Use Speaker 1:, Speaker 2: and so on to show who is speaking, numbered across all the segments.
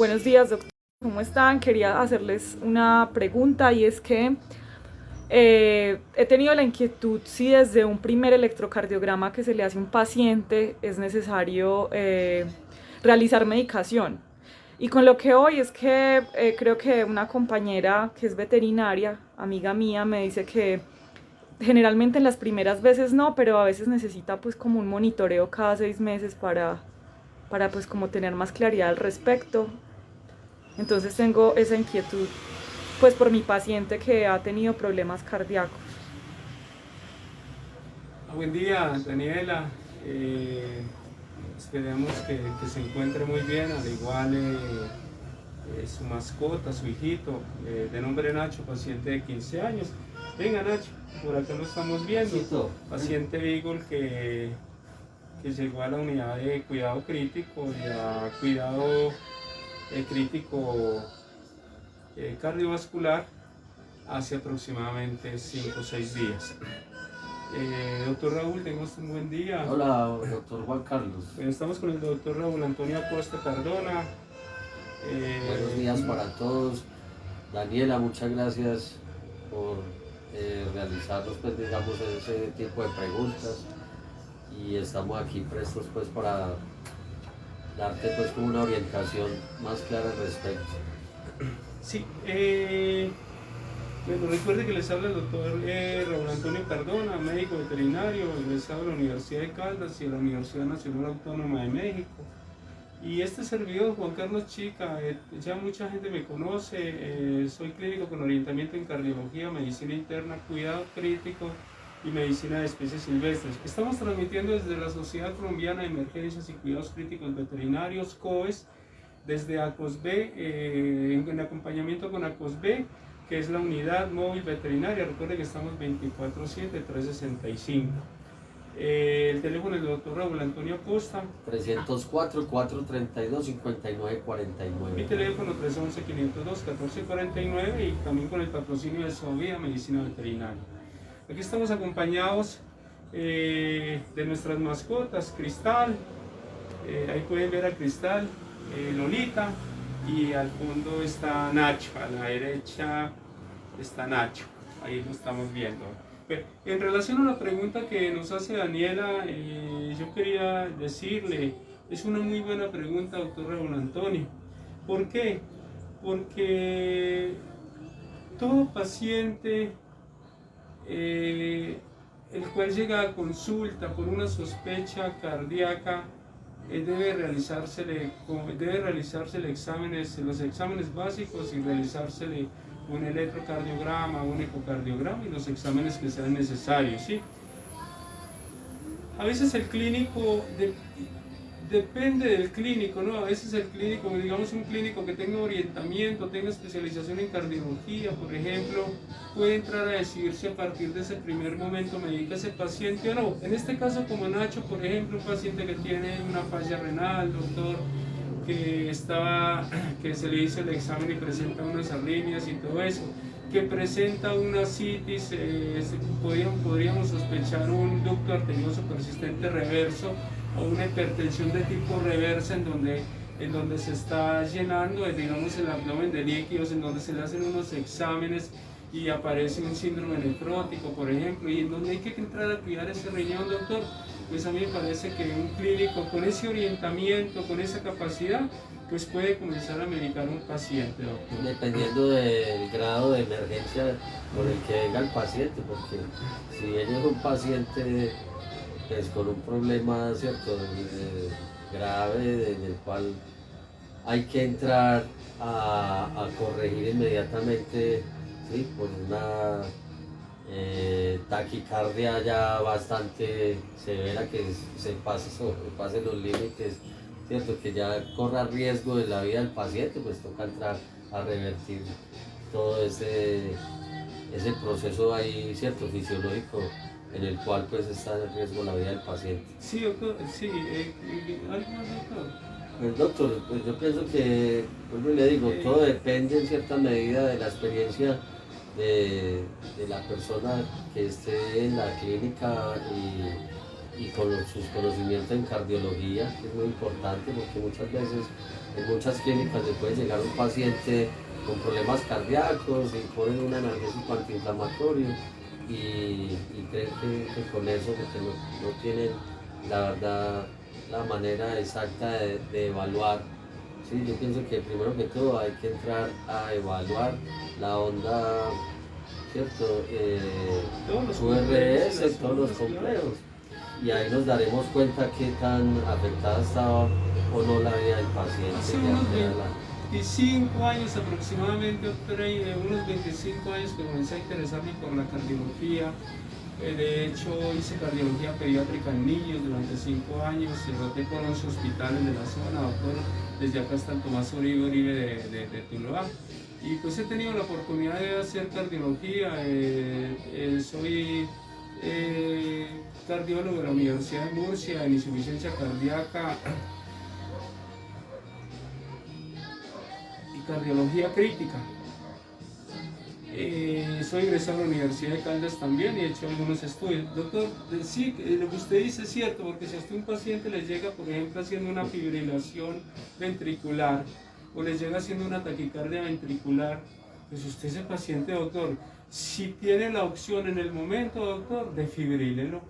Speaker 1: Buenos días, doctor. ¿Cómo están? Quería hacerles una pregunta y es que he tenido la inquietud si desde un primer electrocardiograma que se le hace a un paciente es necesario realizar medicación. Y con lo que hoy es que creo que una compañera que es veterinaria, amiga mía, me dice que generalmente en las primeras veces no, pero a veces necesita pues como un monitoreo cada 6 meses para pues como tener más claridad al respecto. Entonces tengo esa inquietud pues por mi paciente que ha tenido problemas cardíacos.
Speaker 2: Buen día, Daniela. Esperemos que se encuentre muy bien, al igual su mascota, su hijito, de nombre Nacho, paciente de 15 años. Venga, Nacho, por acá lo estamos viendo. Paciente Beagle que llegó a la unidad de cuidado crítico y a cuidado crítico cardiovascular hace aproximadamente 5 o 6 días. Doctor Raúl, tengo un buen día.
Speaker 3: Hola, doctor Juan Carlos.
Speaker 2: Estamos con el doctor Raúl Antonio Acosta Cardona.
Speaker 3: Buenos días para todos. Daniela, muchas gracias por realizarnos, pues, digamos, ese tipo de preguntas. Y estamos aquí prestos, pues, para darte, pues, como una orientación más clara al respecto.
Speaker 2: Sí, bueno, recuerde que les habla el doctor Raúl Antonio Cardona, médico veterinario, egresado de la Universidad de Caldas y de la Universidad Nacional Autónoma de México. Y este servidor, Juan Carlos Chica, ya mucha gente me conoce, soy clínico con orientamiento en cardiología, medicina interna, cuidado crítico y medicina de especies silvestres. Estamos transmitiendo desde la Sociedad Colombiana de Emergencias y Cuidados Críticos Veterinarios, COES, desde ACOSB, en acompañamiento con ACOSB, que es la unidad móvil veterinaria. Recuerden que estamos 24/7, 365. El teléfono del doctor Raúl Antonio Acosta.
Speaker 3: 304-432-5949.
Speaker 2: Mi teléfono 311-502-1449 y también con el patrocinio de Sovía Medicina Veterinaria. Aquí estamos acompañados de nuestras mascotas, Cristal, ahí pueden ver a Cristal, Lolita, y al fondo está Nacho, a la derecha está Nacho, ahí lo estamos viendo. Pero en relación a la pregunta que nos hace Daniela, yo quería decirle, es una muy buena pregunta, doctor Raúl Antonio. ¿Por qué? Porque todo paciente el cual llega a consulta por una sospecha cardíaca debe realizársele exámenes, los exámenes básicos y realizársele un electrocardiograma, un ecocardiograma y los exámenes que sean necesarios, ¿sí? A veces el clínico depende del clínico, ¿no? A veces el clínico, digamos un clínico que tenga orientamiento, tenga especialización en cardiología, por ejemplo, puede entrar a decidirse a partir de ese primer momento medica a ese paciente o no. En este caso, como Nacho, por ejemplo, un paciente que tiene una falla renal, doctor, que se le hizo el examen y presenta unas arritmias y todo eso, que presenta una citis, podríamos sospechar un ducto arterioso persistente reverso o una hipertensión de tipo reversa en donde se está llenando, digamos, el abdomen de líquidos, en donde se le hacen unos exámenes y aparece un síndrome nefrótico, por ejemplo, y en donde hay que entrar a cuidar ese riñón, doctor. Pues a mí me parece que un clínico con ese orientamiento, con esa capacidad, pues puede comenzar a medicar a un paciente, doctor.
Speaker 3: Dependiendo del grado de emergencia por el que venga el paciente, porque si él es un paciente pues, con un problema, ¿cierto?, grave, en el cual hay que entrar a corregir inmediatamente, ¿sí?, por una taquicardia ya bastante severa que sobrepase los límites, ¿cierto?, que ya corra riesgo de la vida del paciente, pues toca entrar a revertir todo ese proceso ahí, ¿cierto?, fisiológico, en el cual pues está en riesgo la vida del paciente.
Speaker 2: Sí, doctor, sí, ¿algo más, doctor?
Speaker 3: Pues doctor, pues yo pienso que, pues le digo, todo depende en cierta medida de la experiencia de la persona que esté en la clínica y con sus conocimientos en cardiología, que es muy importante porque muchas veces en muchas clínicas se puede llegar un paciente con problemas cardíacos y ponen un analgésico antiinflamatorio y creen que con eso, porque no tienen la verdad la manera exacta de evaluar. Sí, yo pienso que primero que todo hay que entrar a evaluar la onda, ¿cierto?
Speaker 2: Todos los
Speaker 3: URS,
Speaker 2: complejos,
Speaker 3: todos los complejos. Y ahí nos daremos cuenta qué tan afectada estaba o no la vida del paciente.
Speaker 2: Hace
Speaker 3: ya
Speaker 2: unos
Speaker 3: sea
Speaker 2: 25 años aproximadamente, unos 25 años que comencé a interesarme por la cardiología. De hecho, hice cardiología pediátrica en niños durante 5 años, y roté por 11 hospitales de la zona, doctor, desde acá hasta el Tomás Uribe de Tuluá. Y pues he tenido la oportunidad de hacer cardiología. Soy cardiólogo de la Universidad de Murcia en insuficiencia cardíaca y cardiología crítica. Soy egresado de la Universidad de Caldas también y he hecho algunos estudios. Doctor, sí, lo que usted dice es cierto, porque si a usted un paciente le llega, por ejemplo, haciendo una fibrilación ventricular o le llega haciendo una taquicardia ventricular, pues usted ese paciente, doctor, si tiene la opción en el momento, doctor, defibrílelo.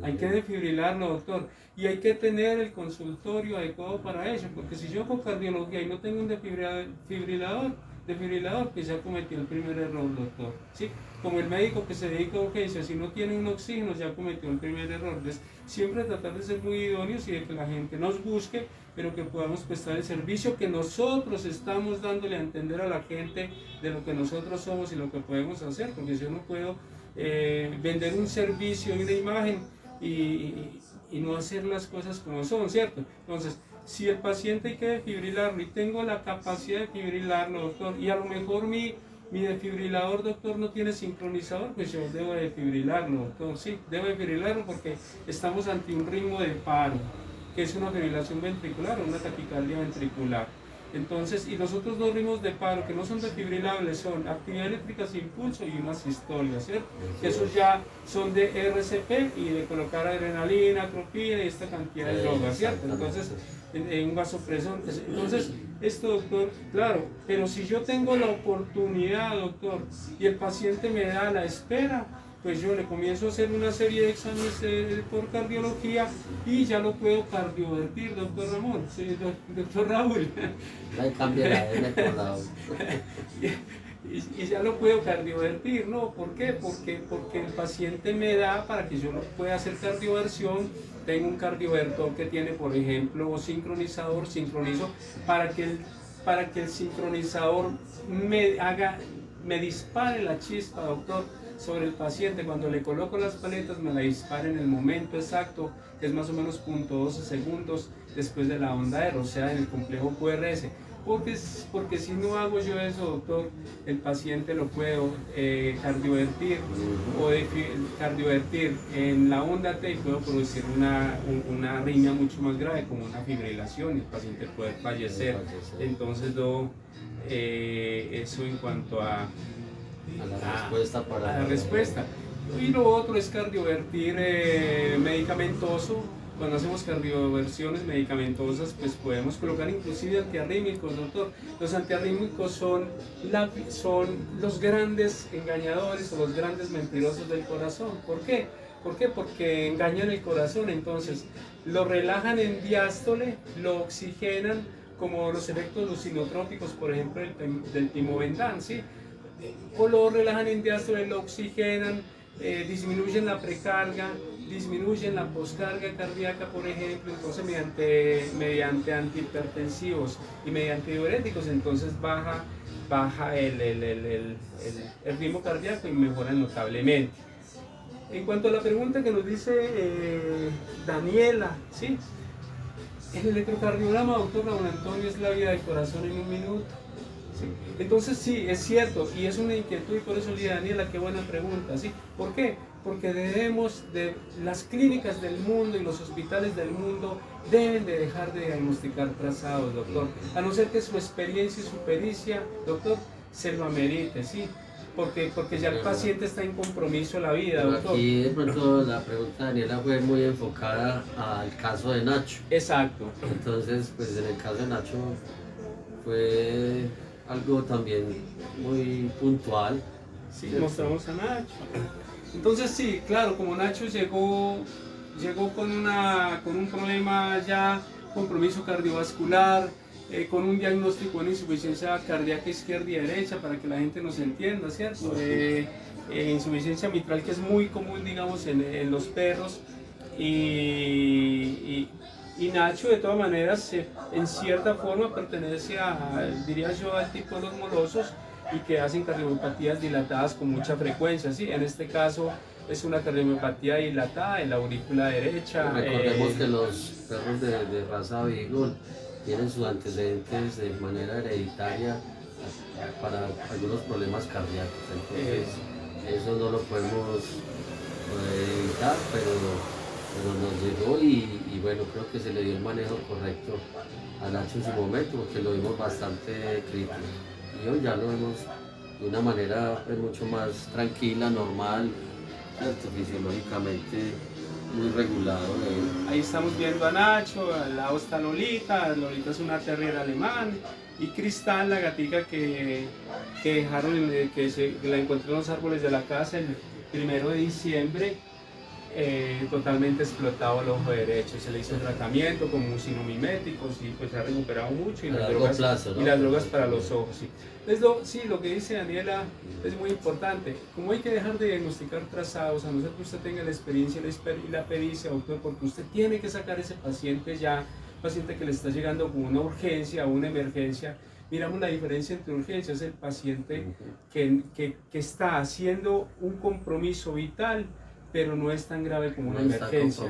Speaker 2: Hay que desfibrilarlo, doctor, y hay que tener el consultorio adecuado para ello, porque si yo hago cardiología y no tengo un desfibrilador, pues ya cometió el primer error, doctor. ¿Sí? Como el médico que se dedica a urgencias, si no tiene un oxígeno, ya cometió el primer error. Entonces, siempre tratar de ser muy idóneos y de que la gente nos busque, pero que podamos prestar el servicio que nosotros estamos dándole a entender a la gente de lo que nosotros somos y lo que podemos hacer, porque yo no puedo vender un servicio y una imagen y no hacer las cosas como son, ¿cierto? Entonces, si el paciente hay que desfibrilarlo y tengo la capacidad de desfibrilarlo, doctor, y a lo mejor mi desfibrilador, doctor, no tiene sincronizador, pues yo debo desfibrilarlo, doctor, sí, debo desfibrilarlo porque estamos ante un ritmo de paro, que es una fibrilación ventricular o una taquicardia ventricular. Entonces, y los otros dos ritmos de paro que no son desfibrilables son actividad eléctrica sin pulso y una sistolia, ¿cierto? Esos ya son de RCP y de colocar adrenalina, atropina y esta cantidad de drogas, ¿cierto? Entonces, en un vasopresor. Entonces, esto, doctor, claro, pero si yo tengo la oportunidad, doctor, y el paciente me da la espera, pues yo le comienzo a hacer una serie de exámenes por cardiología y ya lo puedo cardiovertir, doctor Ramón, sí, doctor Raúl.
Speaker 3: ahí cambia la N por la O.
Speaker 2: Y ya lo puedo cardiovertir, ¿no? ¿Por qué? Porque el paciente me da para que yo lo pueda hacer cardioversión. Tengo un cardiovertor que tiene, por ejemplo, sincronizador, sincronizo para que el sincronizador me dispare la chispa, doctor, sobre el paciente. Cuando le coloco las paletas me la dispara en el momento exacto, que es más o menos 0.12 segundos después de la onda R, o sea, en el complejo QRS. Porque si no hago yo eso, doctor, el paciente lo puedo cardiovertir o cardiovertir en la onda T y puedo producir una arritmia mucho más grave como una fibrilación y el paciente puede fallecer. Entonces, eso en cuanto a la respuesta. Y lo otro es cardiovertir medicamentoso. Cuando hacemos cardioversiones medicamentosas, pues podemos colocar inclusive antiarrítmicos, doctor. Los antiarrítmicos son los grandes engañadores o los grandes mentirosos del corazón. ¿Por qué? ¿Por qué? Porque engañan el corazón, entonces lo relajan en diástole, lo oxigenan, como los efectos lucinotrópicos, por ejemplo, del timovendan, ¿sí? O lo relajan en diástole, lo oxigenan, disminuyen la precarga, disminuyen la poscarga cardíaca, por ejemplo. Entonces mediante antihipertensivos y mediante diuréticos, entonces baja el ritmo cardíaco y mejora notablemente. En cuanto a la pregunta que nos dice Daniela, ¿sí? El electrocardiograma, doctor Raúl Antonio, es la vida del corazón en un minuto. ¿Sí? Entonces sí, es cierto, y es una inquietud, y por eso le dije, Daniela, qué buena pregunta, ¿sí? ¿Por qué? Porque las clínicas del mundo y los hospitales del mundo deben de dejar de diagnosticar trazados, doctor, a no ser que su experiencia y su pericia, doctor, se lo amerite, ¿sí? porque ya el paciente está en compromiso de la vida,
Speaker 3: Pero
Speaker 2: doctor.
Speaker 3: aquí de pronto la pregunta de Daniela fue muy enfocada al caso de Nacho.
Speaker 2: Exacto.
Speaker 3: Entonces, pues en el caso de Nacho fue algo también muy puntual.
Speaker 2: Sí,
Speaker 3: ¿cierto?
Speaker 2: mostramos a Nacho. Entonces sí, claro, como Nacho llegó con un problema ya, compromiso cardiovascular, con un diagnóstico de insuficiencia cardíaca izquierda y derecha, para que la gente nos entienda, ¿cierto? Insuficiencia mitral, que es muy común, digamos, en los perros. Y Nacho, de todas maneras, en cierta forma pertenece diría yo, al tipo de los morosos, y que hacen cardiomiopatías dilatadas con mucha frecuencia, ¿sí? En este caso es una cardiomiopatia dilatada en la aurícula derecha.
Speaker 3: Recordemos que los perros de raza Beagle tienen sus antecedentes de manera hereditaria para algunos problemas cardíacos, entonces eso no lo podemos evitar, pero nos llegó y bueno, creo que se le dio el manejo correcto a Nacho en su momento, porque lo vimos bastante crítico y hoy ya lo vemos de una manera pues, mucho más tranquila, normal, ¿cierto? Fisiológicamente muy regulado.
Speaker 2: Ahí estamos viendo a Nacho, al lado está Lolita. Lolita es una terrier alemán, y Cristal, la gatica que dejaron, que la encontré en los árboles de la casa el 1 de diciembre, totalmente explotado el ojo derecho. Se le hizo tratamiento con mucinomiméticos y pues se ha recuperado mucho, y
Speaker 3: A
Speaker 2: las
Speaker 3: largo
Speaker 2: drogas,
Speaker 3: plazo, ¿no?
Speaker 2: y las drogas para los ojos. Sí. Sí, lo que dice Daniela es muy importante. Como hay que dejar de diagnosticar trazados, a no ser que usted tenga la experiencia y la pericia, doctor, porque usted tiene que sacar ese paciente ya, paciente que le está llegando con una urgencia o una emergencia. Miramos la diferencia entre urgencias, el paciente que está haciendo un compromiso vital, pero no es tan grave como una emergencia,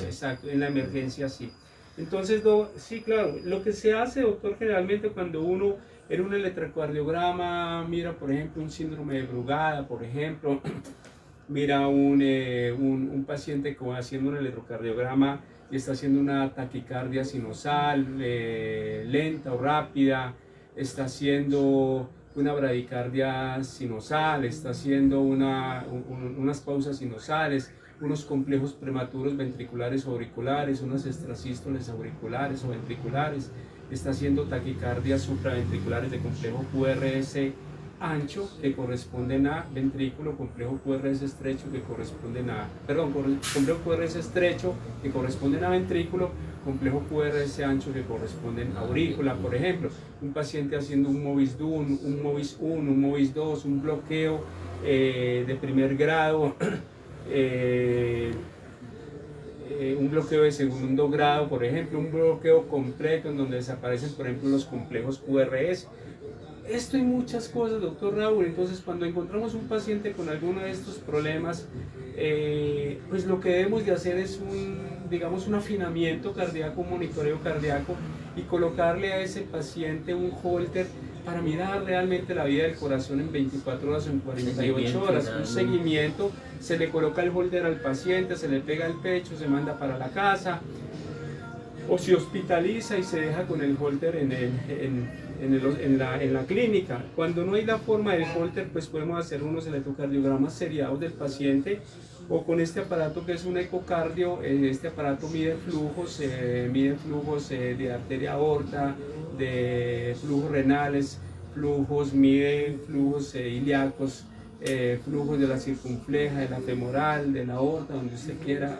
Speaker 2: exacto, en la emergencia sí. Entonces, sí, claro, lo que se hace, doctor, generalmente cuando uno en un electrocardiograma mira, por ejemplo, un síndrome de Brugada, por ejemplo, mira un paciente que va haciendo un electrocardiograma y está haciendo una taquicardia sinusal, lenta o rápida, está haciendo una bradicardia sinusal, está haciendo unas pausas sinusales, unos complejos prematuros ventriculares o auriculares, unas extrasístoles auriculares o ventriculares, está haciendo taquicardias supraventriculares de complejo QRS ancho que corresponden a ventrículo, complejo QRS estrecho que corresponden a, complejo QRS estrecho que corresponden a ventrículo, complejo QRS ancho que corresponden a aurícula. Por ejemplo, un paciente haciendo un MOVIS DUN, un MOVIS 1, un MOVIS 2, un bloqueo de primer grado, un bloqueo de segundo grado, por ejemplo, un bloqueo completo en donde desaparecen, por ejemplo, los complejos QRS. Esto y muchas cosas, doctor Raúl. Entonces, cuando encontramos un paciente con alguno de estos problemas, pues lo que debemos de hacer es digamos, un afinamiento cardíaco, un monitoreo cardíaco, y colocarle a ese paciente un holter para mirar realmente la vida del corazón en 24 horas o en 48 horas, un seguimiento. Se le coloca el holter al paciente, se le pega el pecho, se manda para la casa, o se hospitaliza y se deja con el holter en la clínica. Cuando no hay la forma del holter, pues podemos hacer unos electrocardiogramas seriados del paciente, o con este aparato que es un ecocardio. Este aparato mide flujos de arteria aorta, de flujos renales, mide flujos ilíacos, flujos de la circunfleja, de la femoral, de la aorta, donde usted quiera.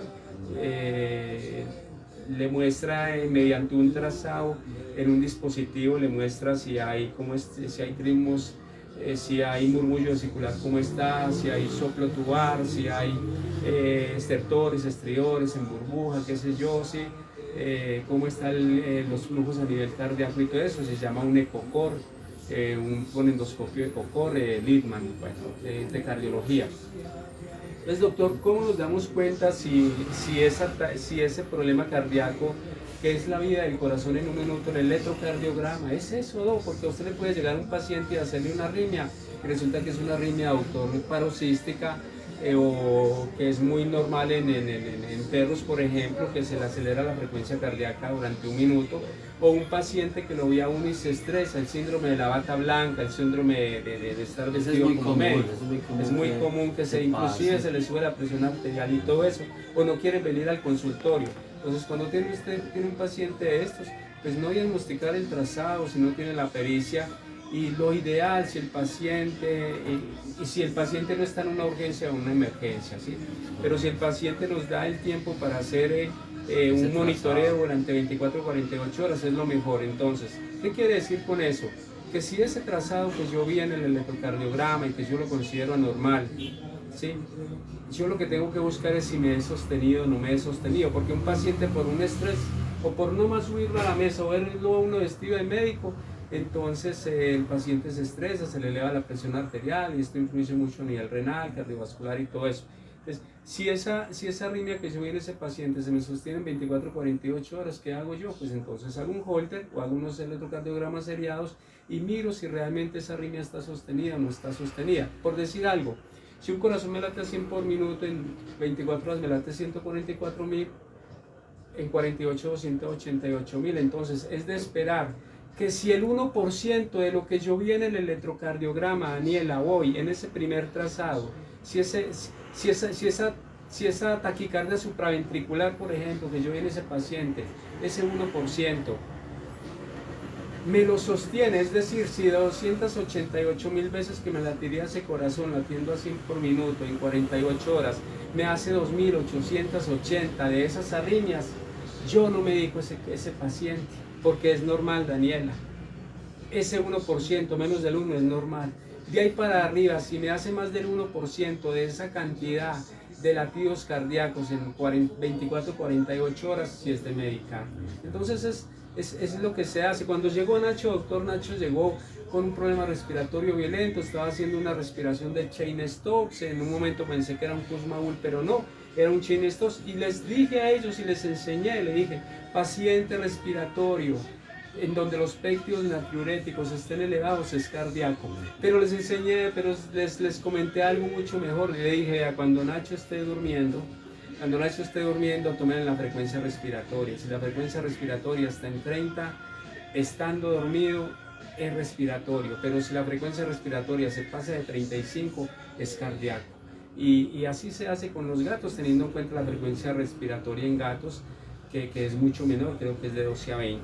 Speaker 2: Le muestra mediante un trazado en un dispositivo, le muestra si hay ritmos, si hay murmullo vesicular, cómo está, si hay soplo tubar, si hay estertores, estridores en burbuja, qué sé yo, ¿sí? Cómo están los flujos a nivel cardíaco y todo eso. Se llama un ecocor, un endoscopio ecocor, Littman, bueno, de cardiología. Entonces, doctor, ¿cómo nos damos cuenta si ese problema cardíaco, que es la vida del corazón en un minuto, el electrocardiograma, es eso, ¿no? Porque a usted le puede llegar a un paciente y hacerle una arritmia, y resulta que es una arritmia, doctor, paroxística, o que es muy normal en perros, por ejemplo, que se le acelera la frecuencia cardíaca durante un minuto, o un paciente que lo ve a uno y se estresa, el síndrome de la bata blanca, el síndrome de estar vestido como médico. Es muy común que inclusive se le sube la presión arterial y todo eso, o no quieren venir al consultorio. Entonces, cuando usted tiene un paciente de estos, pues no diagnosticar el trazado si no tiene la pericia. Y lo ideal, si el paciente, y si el paciente no está en una urgencia o una emergencia, ¿sí? Pero si el paciente nos da el tiempo para hacer un monitoreo durante 24 o 48 horas, es lo mejor. Entonces, ¿qué quiere decir con eso? Que si ese trazado que yo vi en el electrocardiograma y que yo lo considero anormal, ¿sí? Yo lo que tengo que buscar es si me he sostenido o no me he sostenido, porque un paciente por un estrés o por no más subirlo a la mesa o verlo a uno vestido de médico, entonces el paciente se estresa, se le eleva la presión arterial y esto influye mucho a nivel renal, cardiovascular y todo eso. Entonces, si esa arritmia que yo vi en ese paciente se me sostiene en 24 o 48 horas, ¿qué hago yo? Pues entonces hago un Holter o hago unos electrocardiogramas seriados y miro si realmente esa arritmia está sostenida o no está sostenida. Por decir algo, si un corazón me late a 100 por minuto, en 24 horas me late 144.000, en 48 288.000, entonces es de esperar que si el 1% de lo que yo vi en el electrocardiograma, Daniela, hoy, en ese primer trazado, si esa taquicardia supraventricular, por ejemplo, que yo vi en ese paciente, ese 1%, me lo sostiene, es decir, si 288.000 veces que me latiría ese corazón latiendo a 100 por minuto en 48 horas, me hace 2.880 de esas arritmias, yo no medico ese paciente. Porque es normal, Daniela. Ese 1%, menos del 1 es normal. De ahí para arriba, si me hace más del 1% de esa cantidad de latidos cardíacos en 24-48 horas, si es de medicar. Entonces es lo que se hace. Cuando llegó Nacho, doctor Nacho llegó con un problema respiratorio violento, estaba haciendo una respiración de Cheyne-Stokes, en un momento pensé que era un Kussmaul, pero no, era un Cheyne-Stokes, y les dije a ellos y les enseñé, le dije, paciente respiratorio, en donde los péptidos natriuréticos estén elevados es cardíaco, pero les enseñé, pero les comenté algo mucho mejor, le dije, cuando Nacho esté durmiendo, tomen la frecuencia respiratoria, si la frecuencia respiratoria está en 30, estando dormido, es respiratorio, pero si la frecuencia respiratoria se pasa de 35 es cardíaco. Y así se hace con los gatos, teniendo en cuenta la frecuencia respiratoria en gatos, que es mucho menor, creo que es de 12 a 20.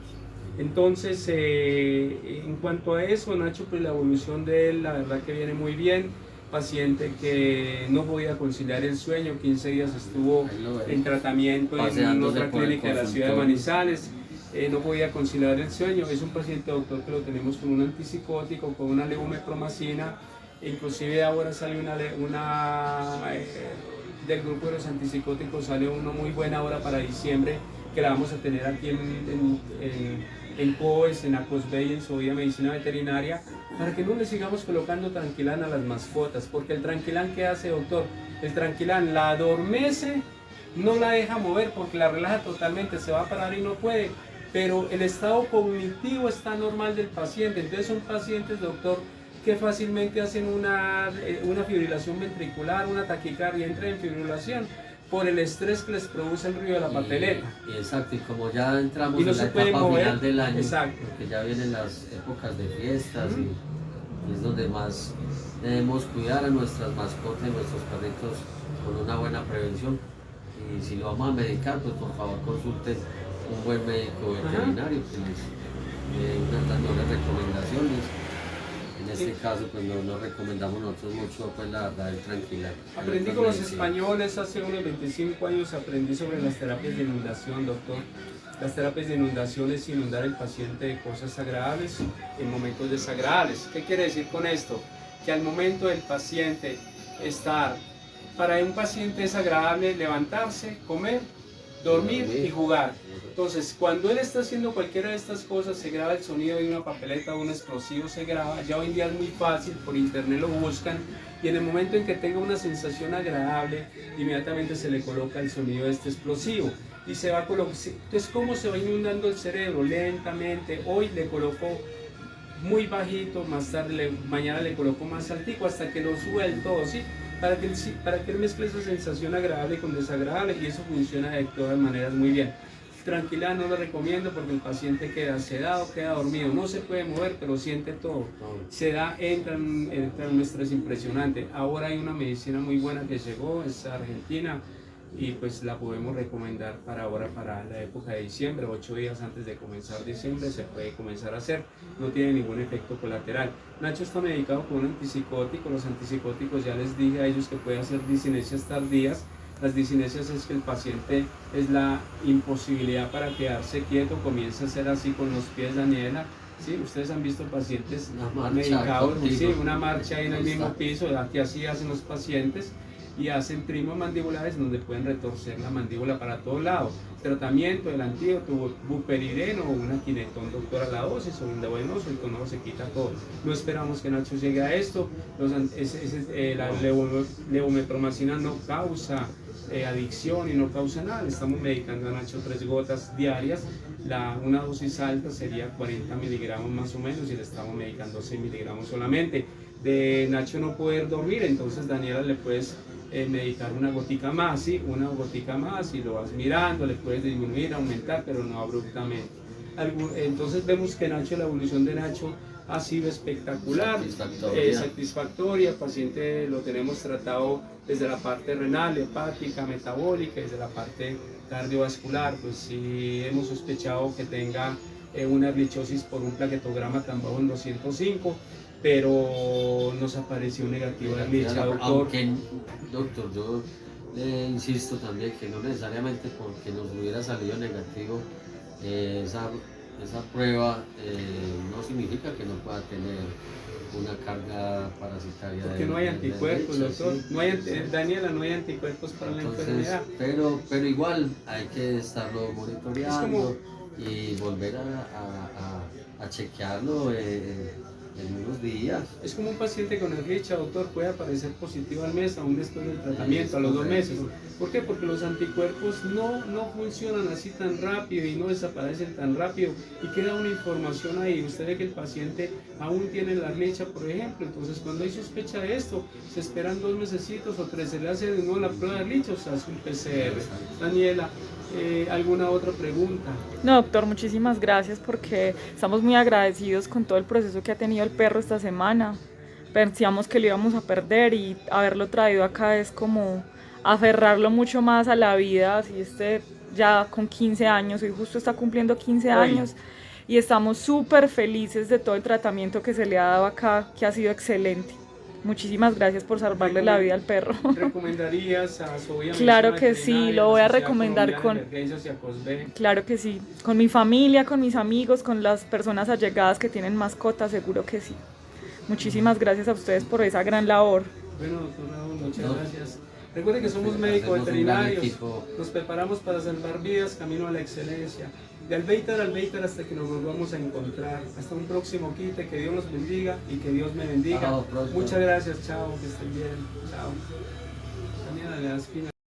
Speaker 2: Entonces, en cuanto a eso, Nacho, pues la evolución de él, la verdad que viene muy bien. Paciente que no podía conciliar el sueño, 15 días estuvo en tratamiento en otra clínica de la ciudad de Manizales. No podía conciliar el sueño, es un paciente, doctor, que lo tenemos con un antipsicótico, con una levomepramicina, inclusive ahora sale del grupo de los antipsicóticos, sale uno muy buena ahora para diciembre, que la vamos a tener aquí en COES, en ACOSBEI, en Sovía Medicina Veterinaria, para que no le sigamos colocando Tranquilan a las mascotas, porque el Tranquilan, ¿qué hace, doctor? El Tranquilan la adormece, no la deja mover porque la relaja totalmente, se va a parar y no puede, pero el estado cognitivo está normal del paciente. Entonces son pacientes, doctor, que fácilmente hacen una fibrilación ventricular, una taquicardia, entran en fibrilación por el estrés que les produce el ruido de la papeleta.
Speaker 3: Exacto, y como ya entramos
Speaker 2: no
Speaker 3: en la etapa final del año,
Speaker 2: exacto,
Speaker 3: porque ya vienen las épocas de fiestas y es donde más debemos cuidar a nuestras mascotas y nuestros perritos con una buena prevención. Y si lo vamos a medicar, pues por favor consulten un buen médico veterinario que les dé unas mejores recomendaciones. En este caso, pues no recomendamos nosotros mucho, pues la verdad, el Tranquilan.
Speaker 2: Aprendí con los españoles hace unos 25 años, aprendí sobre las terapias de inundación, doctor. Las terapias de inundación es inundar al paciente de cosas agradables en momentos desagradables. ¿Qué quiere decir con esto? Que al momento del paciente para un paciente es agradable levantarse, comer, dormir y jugar. Entonces, cuando él está haciendo cualquiera de estas cosas, se graba el sonido de una papeleta o un explosivo, se graba. Ya hoy en día es muy fácil, por internet lo buscan, y en el momento en que tenga una sensación agradable, inmediatamente se le coloca el sonido de este explosivo. Y se va a colocar. Entonces, ¿cómo se va inundando el cerebro? Lentamente. Hoy le colocó muy bajito, mañana le coloco más altico hasta que lo sube del todo, ¿sí? para que él mezcle esa sensación agradable con desagradable, y eso funciona de todas maneras muy bien. Tranquila, no lo recomiendo porque el paciente queda sedado, queda dormido, no se puede mover, pero siente todo. Se da, entra en un estrés impresionante. Ahora hay una medicina muy buena que llegó, es argentina, y pues la podemos recomendar para ahora, para la época de diciembre, 8 días antes de comenzar diciembre se puede comenzar a hacer, no tiene ningún efecto colateral. Nacho está medicado con un antipsicótico, los antipsicóticos ya les dije a ellos que puede hacer disinesias tardías. Las disinesias es que el paciente es la imposibilidad para quedarse quieto, comienza a ser así con los pies, Daniela. ¿Sí? Ustedes han visto pacientes medicados, sí, una marcha ahí en el mismo piso, que así hacen los pacientes, y hacen trimomandibulares donde pueden retorcer la mandíbula para todos lados. Tratamiento del antídoto, buperideno o una quinetón, doctora, la dosis o endovenoso, y con eso se quita todo. No esperamos que Nacho llegue a esto. La levometromacina no causa adicción y no causa nada. Le estamos medicando a Nacho 3 gotas diarias. Una dosis alta sería 40 miligramos más o menos, y le estamos medicando 6 miligramos solamente. De Nacho no poder dormir, entonces Daniela le puedes medicar una gotica más, ¿sí? Una gotica más, y lo vas mirando, le puedes disminuir, aumentar, pero no abruptamente. Entonces vemos que Nacho, la evolución de Nacho ha sido espectacular, satisfactoria. El paciente lo tenemos tratado desde la parte renal, hepática, metabólica, desde la parte cardiovascular. Pues sí hemos sospechado que tenga una erlichosis por un plaquetograma tan bajo en 205, pero nos apareció negativo la erlicha, doctor.
Speaker 3: Aunque, doctor, yo le insisto también que no necesariamente porque nos hubiera salido negativo esa prueba no significa que no pueda tener una carga parasitaria.
Speaker 2: Porque no hay anticuerpos, doctor. Sí. No hay, Daniela, no hay anticuerpos para la enfermedad.
Speaker 3: Pero igual hay que estarlo monitoreando y volver a chequearlo en unos días.
Speaker 2: Es como un paciente con erlicha, doctor, puede aparecer positivo al mes, aún después del tratamiento, a los 2 meses. ¿Por qué? Porque los anticuerpos no funcionan así tan rápido y no desaparecen tan rápido, y queda una información ahí. Usted ve que el paciente aún tiene la erlicha, por ejemplo, entonces cuando hay sospecha de esto, se esperan 2 mesecitos o 3, se le hace de nuevo la prueba de erlicha, o se hace un PCR. Daniela, ¿alguna otra pregunta?
Speaker 1: No, doctor, muchísimas gracias, porque estamos muy agradecidos con todo el proceso que ha tenido el perro esta semana. Pensamos que lo íbamos a perder, y haberlo traído acá es como aferrarlo mucho más a la vida. Así ya con 15 años, hoy justo está cumpliendo 15 años, y estamos súper felices de todo el tratamiento que se le ha dado acá, que ha sido excelente. Muchísimas gracias por salvarle la vida al perro.
Speaker 2: ¿Recomendarías a Sofía?
Speaker 1: Claro que sí, lo voy a recomendar claro que sí, con mi familia, con mis amigos, con las personas allegadas que tienen mascotas, seguro que sí. Muchísimas gracias a ustedes por esa gran labor.
Speaker 2: Bueno, doctor Raúl, muchas gracias. Recuerden que somos médicos veterinarios, nos preparamos para salvar vidas, camino a la excelencia. De Albéitar a Albéitar hasta que nos volvamos a encontrar. Hasta un próximo quite, que Dios los bendiga y que Dios me bendiga. Muchas gracias, chao, que estén bien, chao. También a la espina.